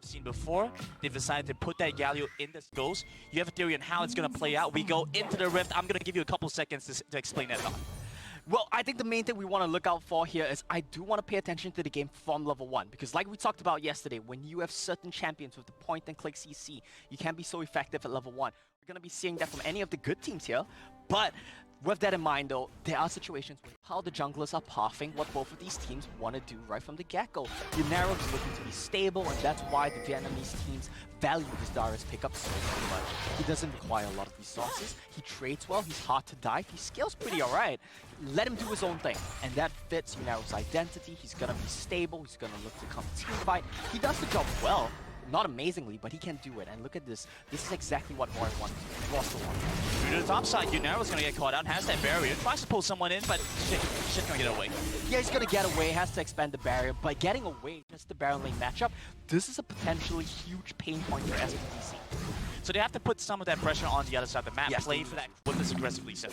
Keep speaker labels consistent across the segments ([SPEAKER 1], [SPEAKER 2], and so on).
[SPEAKER 1] seen before. They've decided to put that Galio in this ghost. You have a theory on how it's going to play out. We go into the rift. I'm going to give you a couple seconds to explain that thought.
[SPEAKER 2] Well, I think the main thing we want to look out for here is I do want to pay attention to the game from level 1. Because like we talked about yesterday, when you have certain champions with the point-and-click CC, you can't be so effective at level 1. We're going to be seeing that from any of the good teams here. But with that in mind, though, there are situations where how the junglers are pathing what both of these teams want to do right from the get-go. Yunero is looking to be stable, and that's why the Vietnamese teams value his Darius pickup so much. He doesn't require a lot of resources. He trades well. He's hard to dive. He scales pretty alright. Let him do his own thing, and that fits Yunero's identity. He's gonna be stable. He's gonna look to come team fight. He does the job well. Not amazingly, but he can do it. And look at this. This is exactly what Roy wants. Rolster wants.
[SPEAKER 1] To the top side, Yunero's going to get caught out. Has that barrier. Tries to pull someone in, but shit's going to get away.
[SPEAKER 2] Yeah, he's going to get away. Has to expand the barrier. But getting away, just the barrel lane matchup, this is a potentially huge pain point for SBTC.
[SPEAKER 1] So they have to put some of that pressure on the other side of the map.
[SPEAKER 2] Yes,
[SPEAKER 1] play for that with this aggressive Lee Sin.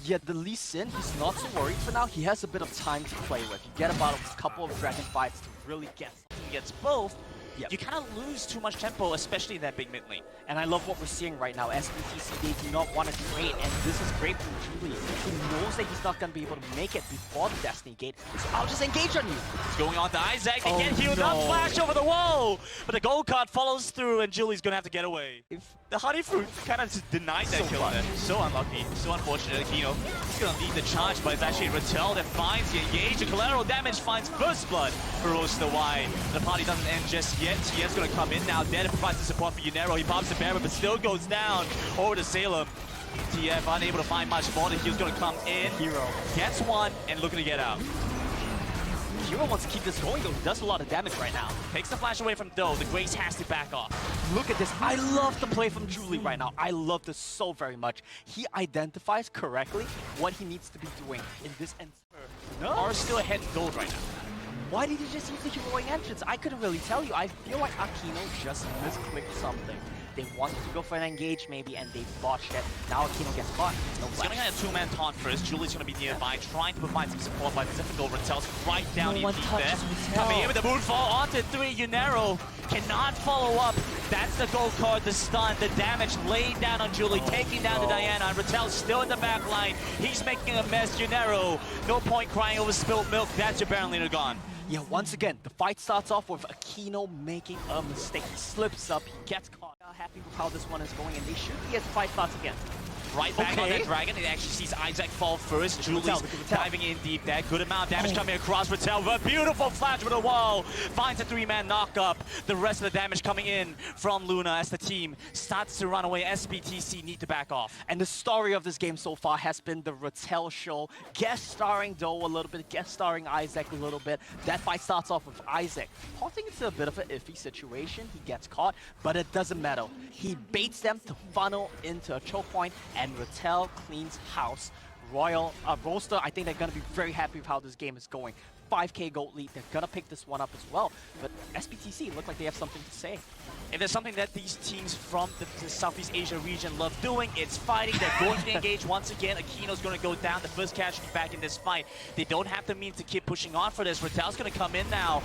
[SPEAKER 2] Yeah, the Lee Sin, he's not so worried for now. He has a bit of time to play with. You get about a couple of dragon fights to really get.
[SPEAKER 1] He gets both.
[SPEAKER 2] Yep.
[SPEAKER 1] You kind of lose too much tempo, especially in that big mid lane.
[SPEAKER 2] And I love what we're seeing right now. SBTC, they do not want to trade, and this is great for Julie, who knows that he's not going to be able to make it before the Destiny Gate. So I'll just engage on you.
[SPEAKER 1] It's going on to Isaac. They get healed
[SPEAKER 2] no.
[SPEAKER 1] up, flash over the wall. But the gold card follows through, and Julie's going to have to get away. The Honey Fruit kind of just denied that kill there. So unlucky, so unfortunate. Akeno, he's going to lead the charge, but it's actually Ratel that finds the engage. The collateral damage finds first blood for Rolster. Why? The party doesn't end just yet. TF's going to come in now. Dead provides the support for Yunero. He pops the barrier, but still goes down over to Salem. TF unable to find much more. The heal's going to come in.
[SPEAKER 2] Hero
[SPEAKER 1] gets one and looking to get out.
[SPEAKER 2] Hero wants to keep this going though. He does a lot of damage right now.
[SPEAKER 1] Takes the flash away from Doe. The Grace has to back off.
[SPEAKER 2] Look at this. I love the play from Julie right now. I love this so very much. He identifies correctly what he needs to be doing in this end.
[SPEAKER 1] No. Are still ahead in gold right now.
[SPEAKER 2] Why did he just use the heroic entrance? I couldn't really tell you. I feel like Akeno just misclicked something. They wanted to go for an engage maybe, and they botched it. Now Akeno gets caught. No
[SPEAKER 1] He's getting a two-man taunt first. Julie's going to be nearby, trying to provide some support, but difficult. Ratel's right down in deep there. Coming in with the moonfall onto 3. Yunero cannot follow up. That's the gold card, the stun, the damage laid down on Julie, taking down the Diana. And Ratel's still in the back line. He's making a mess. Yunero, no point crying over spilled milk. That's your Baron laner gone.
[SPEAKER 2] Yeah, once again, the fight starts off with Akeno making a mistake. He slips up, he gets caught. Happy with how this one is going, and they should be as the fight starts again.
[SPEAKER 1] Right back on that dragon. It actually sees Isaac fall first. Julie's diving in deep there. Good amount of damage coming across Ratel. A beautiful flash with a wall. Finds a 3-man knock-up. The rest of the damage coming in from Luna as the team starts to run away. SBTC need to back off.
[SPEAKER 2] And the story of this game so far has been the Ratel show. Guest starring Doe a little bit, guest starring Isaac a little bit. That fight starts off with Isaac potting into a bit of an iffy situation. He gets caught, but it doesn't matter. He baits them to funnel into a choke point, and Ratel cleans house. Rolster, I think they're going to be very happy with how this game is going. 5k gold lead, they're going to pick this one up as well. But SBTC look like they have something to say.
[SPEAKER 1] If there's something that these teams from the Southeast Asia region love doing, it's fighting. They're going to engage once again. Akeno's going to go down, the first casualty back in this fight. They don't have the means to keep pushing on for this. Ratel's going to come in now.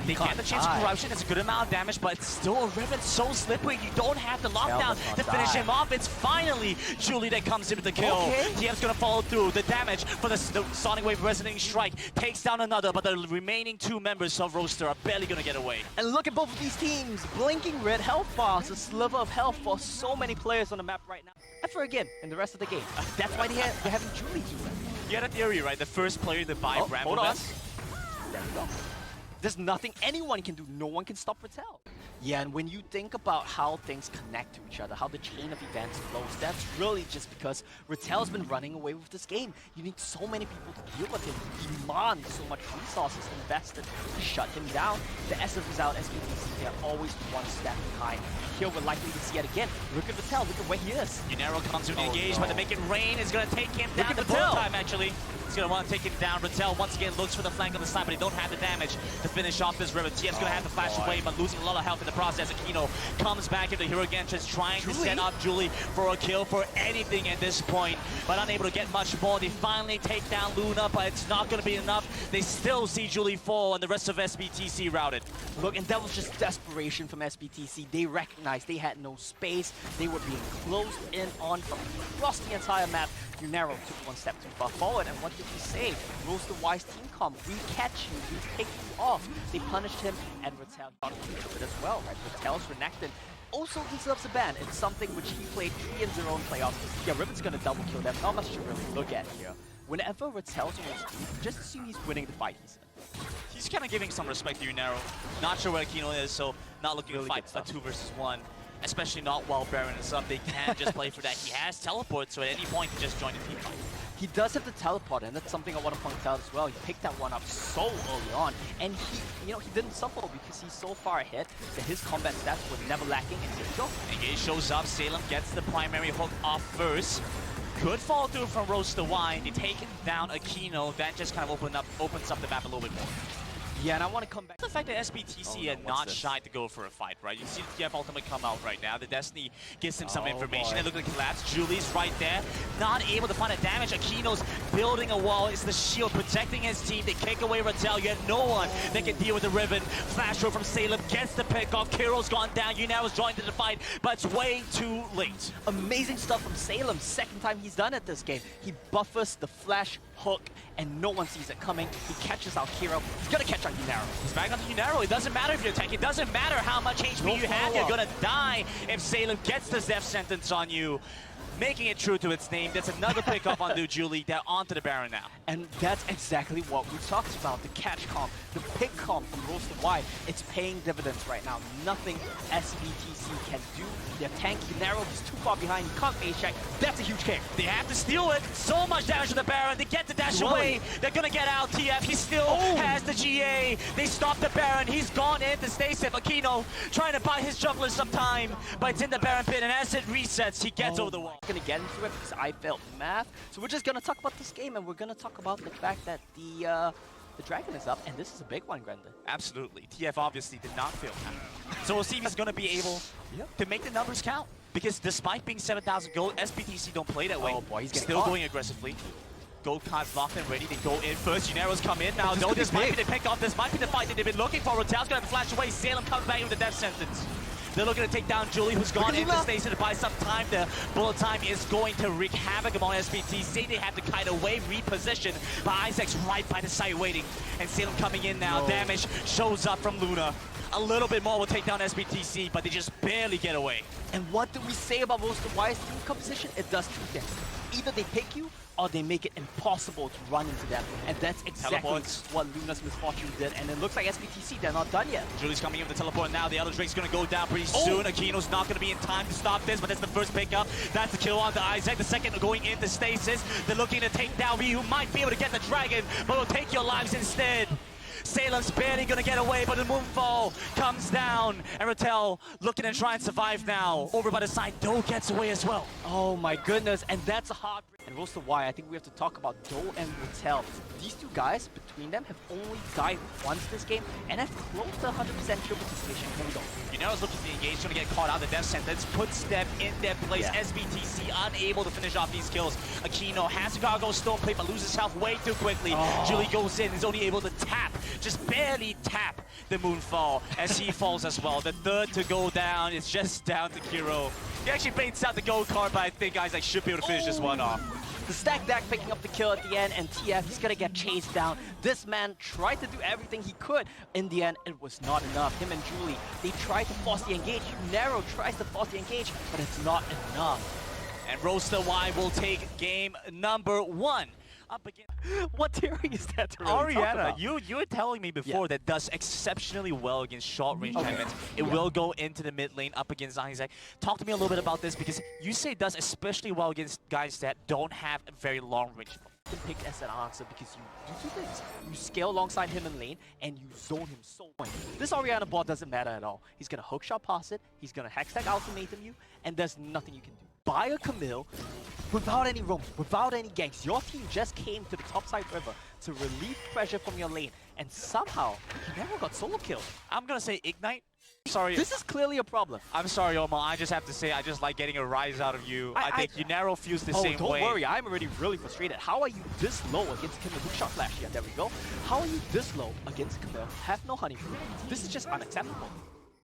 [SPEAKER 1] They get the chance of corruption. It's a good amount of damage, but it's still a rivet so slippery. You don't have the lockdown to finish him off. It's finally Julie that comes in with the kill. TF's going to follow through. The damage for the Sonic Wave Resonating Strike takes down another, but the remaining 2 members of Rolster are barely going to get away.
[SPEAKER 2] And look at both of these teams. Blinking red health bars, a sliver of health for so many players on the map right now. And for again, in the rest of the game. That's why they're having Julie do it.
[SPEAKER 1] You had a theory, right? The first player to buy Bramble Vest.
[SPEAKER 2] There we go. There's nothing anyone can do. No one can stop Ratel. Yeah, and when you think about how things connect to each other, how the chain of events flows, that's really just because Ratel's been running away with this game. You need so many people to deal with him. You demand so much resources invested to shut him down. The SF is out, SBTC, they're always one step behind. Here we're likely to see it again. Look at Ratel, look at where he is.
[SPEAKER 1] Yunero comes to engage, but to make it rain is going to take him down the full time, actually. He's going to want to take him down. Ratel once again looks for the flank on the side, but they don't have the damage to finish off this river. TF's going to have to flash away, but losing a lot of health in the process. Akeno comes back into hero again, just trying to set up Julie for a kill, for anything at this point, but unable to get much more. They finally take down Luna, but it's not going to be enough. They still see Julie fall, and the rest of SBTC routed.
[SPEAKER 2] Look, and that was just desperation from SBTC. They recognized they had no space. They were being closed in on from across the entire map. Yunero took one step too far forward, and what did he say? Rolster wise team comp, we catch you, we pick you off. They punished him, and Ratel got a piece of it as well, right? Ratel's Renekton also deserves a ban. It's something which he played 3 in 0 in playoffs. Yeah, Riven's gonna double kill them. Not much to really look at here. Whenever Ratel's on his team, just assume he's winning the fight he's in.
[SPEAKER 1] He's kind of giving some respect to Yunero. Not sure where Akeno is, so not looking
[SPEAKER 2] Really
[SPEAKER 1] to fight a 2 versus 1. Especially not while Baron is up. They can just play for that. He has teleport, so at any point he just join the team fight.
[SPEAKER 2] He does have the teleport, and that's something I want to point out as well. He picked that one up so early on, and he didn't suffer because he's so far ahead that his combat stats were never lacking. And here we go.
[SPEAKER 1] Engage shows up. Salem gets the primary hook off first. Good fall through from Rolster Y. They take down Akeno. That just kind of opens up the map a little bit more.
[SPEAKER 2] Yeah, and I want to come back.
[SPEAKER 1] The fact that SBTC are not shy to go for a fight, right? You see the TF ultimate come out right now. The Destiny gives him some information. They look like collapse. Julie's right there, not able to find a damage. Akeno's building a wall. It's the shield protecting his team. They kick away Ratel. You have no one that can deal with the Riven. Flash throw from Salem gets the pick off. Kiral's gone down. Yunero's joined in the fight, but it's way too late.
[SPEAKER 2] Amazing stuff from Salem. Second time he's done it this game. He buffers the flash hook, and no one sees it coming. He catches out Kiral. He's gonna catch out Yunero.
[SPEAKER 1] He's back onto Yunero. It doesn't matter if you attack. It doesn't matter how much HP you have. You're gonna die if Salem gets the death sentence on you. Making it true to its name. That's another pick up on Julie. They're onto the Baron now.
[SPEAKER 2] And that's exactly what we talked about. The catch comp, the pick comp from Rolster Y. It's paying dividends right now. Nothing SBTC can do. Their tank Yunero is too far behind. He can't face check. That's a huge kick.
[SPEAKER 1] They have to steal it. So much damage to the Baron. They get the dash away. They're gonna get out. TF, he still has the GA. They stop the Baron. He's gone in to stay safe. Akeno trying to buy his jungler some time, but it's in the Baron pit, and as it resets, he gets over the wall.
[SPEAKER 2] Gonna get into it because I failed math. So we're just gonna talk about this game, and we're gonna talk about the fact that the dragon is up, and this is a big one, Grendon.
[SPEAKER 1] Absolutely. TF obviously did not fail that. So we'll see if he's gonna be able to make the numbers count. Because despite being 7,000 gold, SBTC don't play that way.
[SPEAKER 2] Oh boy, he's getting
[SPEAKER 1] still
[SPEAKER 2] caught.
[SPEAKER 1] going aggressively. Gold cards locked and ready. They go in first. Yunero's come in now. No, this might be the pick off. This might be the fight that they've been looking for. Ratel's gonna flash away. Salem comes back with the death sentence. They're looking to take down Julie, who's gone into station to buy some time. The bullet time is going to wreak havoc among SBTC. They have to kite away, reposition, but Isaac's right by the side waiting. And Salem coming in now. Damage shows up from Luna. A little bit more will take down SBTC, but they just barely get away.
[SPEAKER 2] And what do we say about Rolster Y's team composition? It does two things. Either they pick you, or they make it impossible to run into them. And that's exactly what Luna's misfortune did. And it looks like SBTC, they're not done yet.
[SPEAKER 1] Julie's coming in with the teleport now. The other Drake's going to go down pretty soon. Akeno's not going to be in time to stop this, but that's the first pickup. That's the kill on the Isaac. The second going into stasis. They're looking to take down V, who might be able to get the dragon, but will take your lives instead. Salem's barely gonna get away, but the moonfall comes down. And Ratel looking to try and survive now. Over by the side, Doe gets away as well.
[SPEAKER 2] Oh my goodness, and that's a hard break. And Rolster Y, I think we have to talk about Doe and Ratel. These two guys, between them, have only died once this game, and have close to 100% kill participation. Here we go.
[SPEAKER 1] Yunero's looking to engage, gonna get caught out. The death sentence puts them in their place. SBTC unable to finish off these kills. Akeno has to go stone plate, but loses health way too quickly. Julie goes in, is only able to tap, just barely tap the moonfall as he falls as well. The third to go down is just down to Kiral. He actually baits out the gold card, but I think Isaac should be able to finish this one off.
[SPEAKER 2] The stack deck picking up the kill at the end, and TF, he's gonna get chased down. This man tried to do everything he could. In the end, it was not enough. Him and Julie, they tried to force the engage. Yunero tries to force the engage, but it's not enough.
[SPEAKER 1] And Rolster Y will take game number 1. Up against
[SPEAKER 2] what theory is that to really
[SPEAKER 1] Ariana, you were telling me before that does exceptionally well against short-range tournaments. It will go into the mid lane up against Isaac. Talk to me a little bit about this, because you say it does especially well against guys that don't have a very long range.
[SPEAKER 2] Picked as an answer because you do two things. You scale alongside him in lane, and you zone him so much. This Orianna bot doesn't matter at all. He's gonna hookshot past it, he's gonna hextech ultimatum you, and there's nothing you can do. buy a Camille without any roam, without any ganks. Your team just came to the topside river to relieve pressure from your lane, and somehow you never got solo killed.
[SPEAKER 1] I'm gonna say Ignite. Sorry.
[SPEAKER 2] This is clearly a problem.
[SPEAKER 1] I'm sorry, Omar. I just have to say, I just like getting a rise out of you. I think Yunero feels the same way.
[SPEAKER 2] Oh, don't worry. I'm already really frustrated. How are you this low against Camille? Hookshot flash. Yeah, there we go. How are you this low against Camille? Have no honeymoon. This is just unacceptable.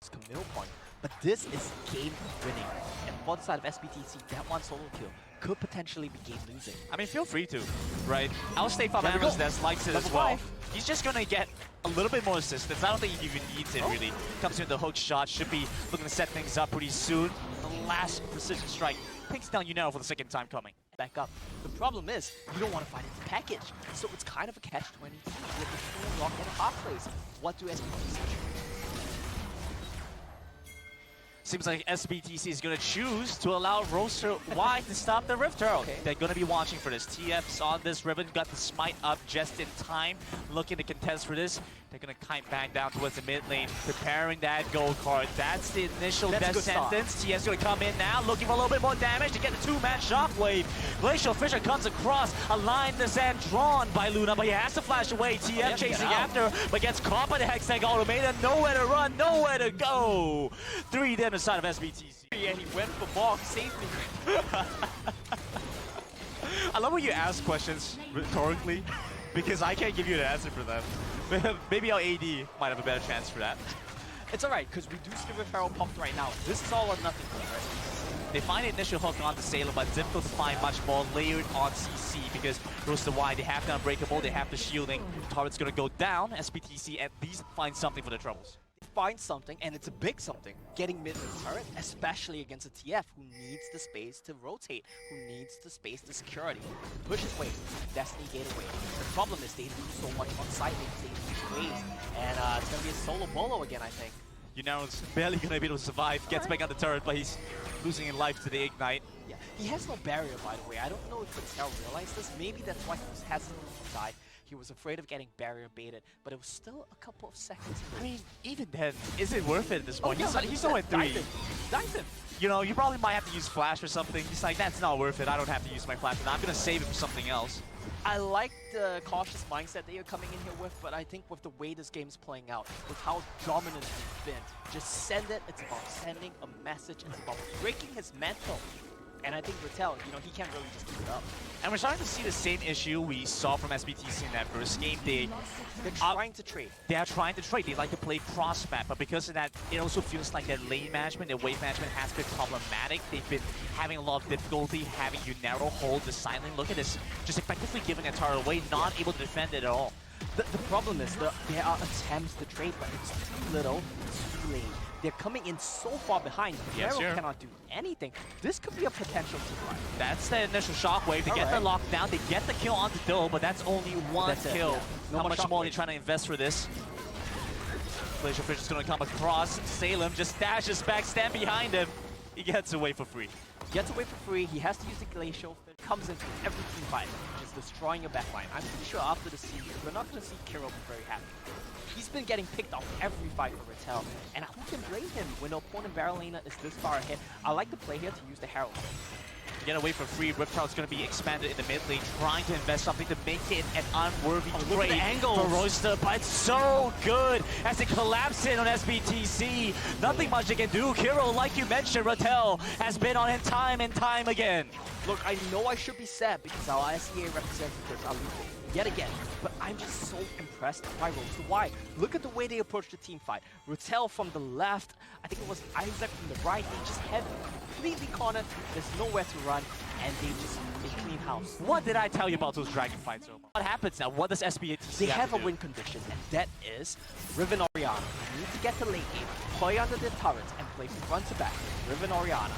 [SPEAKER 2] It's Camille point. But this is game winning. And for the side of SBTC, that one solo kill could potentially be game losing.
[SPEAKER 1] I mean, feel free to, right? I'll stay for Amazon that likes it as well. He's just gonna get a little bit more assistance. I don't think he even needs it really. Comes in the hook shot, should be looking to set things up pretty soon. The last precision strike takes down Yunero for the second time coming.
[SPEAKER 2] Back up. The problem is, you don't want to fight into package. So it's kind of a catch-22 with the full lock and half plays. What do SBTC do?
[SPEAKER 1] Seems like SBTC is going to choose to allow Rolster Y to stop the Rift Turtle. They're going to be watching for this. TF's on this ribbon, got the smite up just in time, looking to contest for this. They're going to kite back down towards the mid lane, preparing that gold card. That's the initial death sentence. TF's going to come in now, looking for a little bit more damage to get the two-man shockwave. Glacial Fisher comes across, a line in the sand drawn by Luna, but he has to flash away. TF chasing after, but gets caught by the Hextech Automator. Nowhere to run, nowhere to go. 3 down the side of SBTC.
[SPEAKER 2] And he went for ball, saved me.
[SPEAKER 1] I love when you ask questions rhetorically, because I can't give you an answer for them. Maybe our AD might have a better chance for that.
[SPEAKER 2] It's alright, because we do see Rift Herald popped right now. This is all or nothing for us.
[SPEAKER 1] They find the initial hook on the Salem, but difficult to find much more layered on CC because Rolster Y, they have the Unbreakable, they have the shielding. Turret's gonna go down. SBTC at least find something for the troubles.
[SPEAKER 2] Find something, and it's a big something. Getting mid-lane turret, especially against a TF who needs the space to rotate, who needs the space to security. Push his way, Destiny Gate away. The problem is they lose so much on side lanes, they lose waves, and it's gonna be a solo bolo again, I think.
[SPEAKER 1] Yunero's barely gonna be able to survive, gets back on the turret, but he's losing in life to the Ignite.
[SPEAKER 2] Yeah, he has no barrier, by the way. I don't know if Ratel realized this. Maybe that's why he was hesitant to die. He was afraid of getting barrier baited, but it was still a couple of seconds.
[SPEAKER 1] I mean, even then, is it worth it at this point?
[SPEAKER 2] Yeah,
[SPEAKER 1] he's only at 3.
[SPEAKER 2] Dive him.
[SPEAKER 1] You know, you probably might have to use flash or something. He's like, that's not worth it. I don't have to use my flash, and I'm gonna save it for something else.
[SPEAKER 2] I like the cautious mindset that you're coming in here with, but I think with the way this game's playing out, with how dominant you've been, just send it. It's about sending a message. It's about breaking his mental. And I think Ratel, you know, he can't really just keep it up.
[SPEAKER 1] And we're starting to see the same issue we saw from SBTC in that first game. They're
[SPEAKER 2] trying to trade.
[SPEAKER 1] They are trying to trade. They like to play cross-map, but because of that, it also feels like their lane management, their wave management has been problematic. They've been having a lot of difficulty having Yunero hold the silent. Look at this, just effectively giving that turret away, not able to defend it at all.
[SPEAKER 2] The problem is that there are attempts to trade, but it's too little, too late. They're coming in so far behind. Yunero cannot do anything. This could be a potential to run.
[SPEAKER 1] That's the initial shockwave. They get the lockdown. They get the kill on the Doe, but that's only one kill. Yeah. How much more are they trying to invest for this? Glacial Fish is going to come across. Salem just dashes back, stand behind him. He gets away for free.
[SPEAKER 2] Gets away for free. He has to use the Glacial Fish. Comes into every team fight, just destroying your backline. I'm pretty sure after the series, we're not going to see Kiral be very happy. He's been getting picked off every fight for Ratel, and who can blame him when the opponent barrel laner is this far ahead? I like the play here to use the Herald.
[SPEAKER 1] Get away for free. Riptide's going to be expanded in the mid lane, trying to invest something to make it an unworthy trade for Rolster, but it's so good as it collapses in on SBTC. Nothing much they can do. Kiral, like you mentioned, Ratel has been on him time and time again.
[SPEAKER 2] Look, I know I should be sad because our SEA representatives are losing yet again, but I'm just so impressed by Rolster. Why? Look at the way they approach the team fight. Ratel from the left, I think it was Isaac from the right. They just had completely cornered. There's nowhere to run, and they clean house.
[SPEAKER 1] What did I tell you about those dragon fights, Omar? What happens now? What does SBTC
[SPEAKER 2] They have a win condition, and that is Riven Orianna. You need to get the late game, play under the turrets, and play from front to back. Riven Orianna.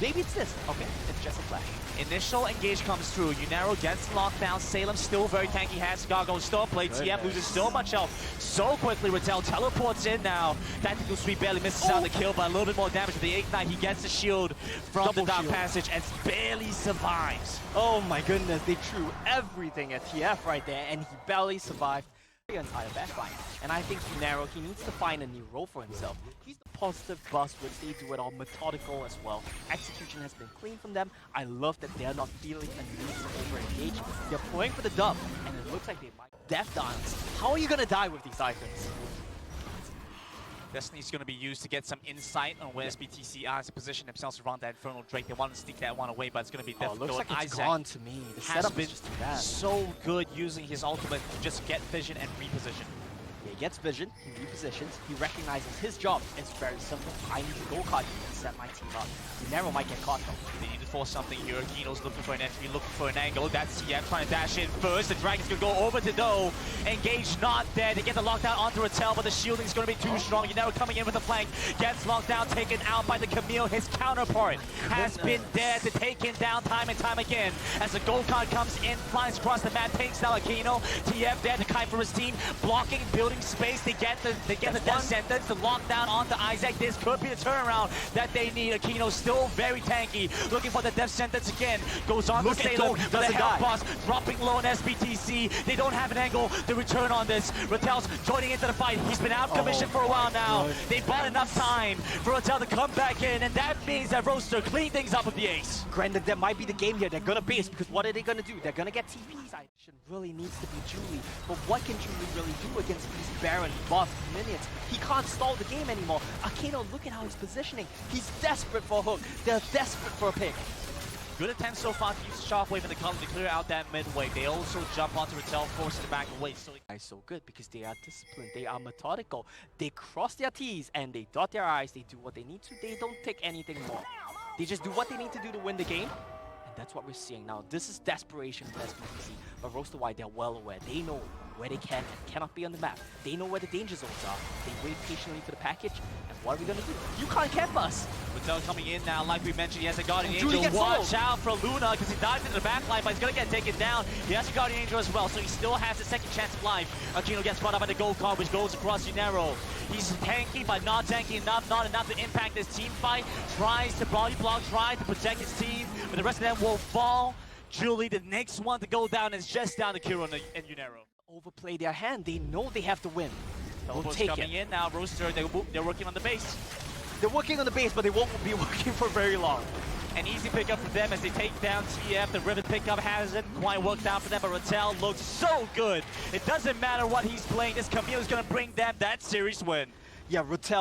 [SPEAKER 2] Maybe it's this. Okay, it's just a flash.
[SPEAKER 1] Initial engage comes through. Yunero gets locked down. Salem still very tanky. Has Gargo still play. TF loses so much health so quickly. Ratel teleports in now. Tactical sweep barely misses out the kill, but a little bit more damage with the Ignite. He gets the shield from the Dark Passage and barely survives.
[SPEAKER 2] Oh my goodness, they threw everything at TF right there, and he barely survived. entire backline. And I think Yunero, he needs to find a new role for himself. He's the positive buzz, which they do it all methodical as well. Execution has been clean from them. I love that they're not feeling a need to over-engage. They're playing for the dub, and it looks like they might death dance. How are you gonna die with these items?
[SPEAKER 1] Destiny's going to be used to get some insight on where SBTC are to position themselves around that Infernal Drake. They want to sneak that one away, but it's going to be difficult.
[SPEAKER 2] Looks like it's
[SPEAKER 1] Isaac
[SPEAKER 2] gone to me. The
[SPEAKER 1] has
[SPEAKER 2] setup
[SPEAKER 1] been
[SPEAKER 2] is just too bad.
[SPEAKER 1] so good using his ultimate to just get vision and reposition.
[SPEAKER 2] Yeah, he gets vision, he repositions, he recognizes his job. It's very simple. I need to go card you and set my team up. Yunero might get caught though.
[SPEAKER 1] They need to force something here. Akeno's looking for an entry, looking for an angle. That's CF trying to dash in first. The Dragon's going to go over to Doe. Engage not there. They get the lockdown onto Ratel, but the shielding is going to be too strong. Yunero coming in with the flank. Gets locked down, taken out by the Camille. His counterpart has been there to take him down time and time again. As the gold card comes in, flies across the map, takes down Akeno. TF there to kite for his team. Blocking, building space. They get the death sentence to lock down onto Isaac. This could be the turnaround that they need. Akeno still very tanky. Looking for the death sentence again. Goes on to Salem, but the health boss dropping low on SBTC. They don't have an angle to return on this. Ratel's joining into the fight. He's been out of commission for a while now. They bought enough time for Ratel to come back in, and that means that Rolster clean things up with the ace.
[SPEAKER 2] Granted, that might be the game here. They're gonna base, because what are they gonna do? They're gonna get TPs. Really needs to be Julie, but what can Julie really do against these Baron buff minions? He can't stall the game anymore. Akeno, look at how he's positioning. He's desperate for a hook. They're desperate for a pick.
[SPEAKER 1] Good attempt so far to use Shockwave in the column to clear out that midway. They also jump onto Ratel, forcing it back away.
[SPEAKER 2] So good because they are disciplined, they are methodical. They cross their T's and they dot their I's. They do what they need to. They don't take anything more. They just do what they need to do to win the game. And that's what we're seeing now. This is desperation for SBTC. But Rolster, they're well aware. They know where they can and cannot be on the map. They know where the danger zones are. They wait patiently for the package. And what are we gonna do? You can't camp us.
[SPEAKER 1] Ratel coming in now, like we mentioned, he has a Guardian Angel. Watch out for Luna, because he dives into the backline, but he's gonna get taken down. He has a Guardian Angel as well, so he still has a second chance of life. Akeno gets caught up by the gold card, which goes across Yunero. He's tanky, but not tanky enough, not enough to impact this team fight. Tries to body block, tries to protect his team, but the rest of them will fall. Julie, the next one to go down, is just down to Kiral and Yunero.
[SPEAKER 2] Overplay their hand. They know they have to win.
[SPEAKER 1] We'll take coming in now. Rolster, they're working on the base.
[SPEAKER 2] They're working on the base, but they won't be working for very long.
[SPEAKER 1] An easy pickup for them as they take down TF. The Rivet pickup hasn't quite worked out for them, but Ratel looks so good. It doesn't matter what he's playing. This Camille is going to bring them that series win.
[SPEAKER 2] Yeah, Ratel.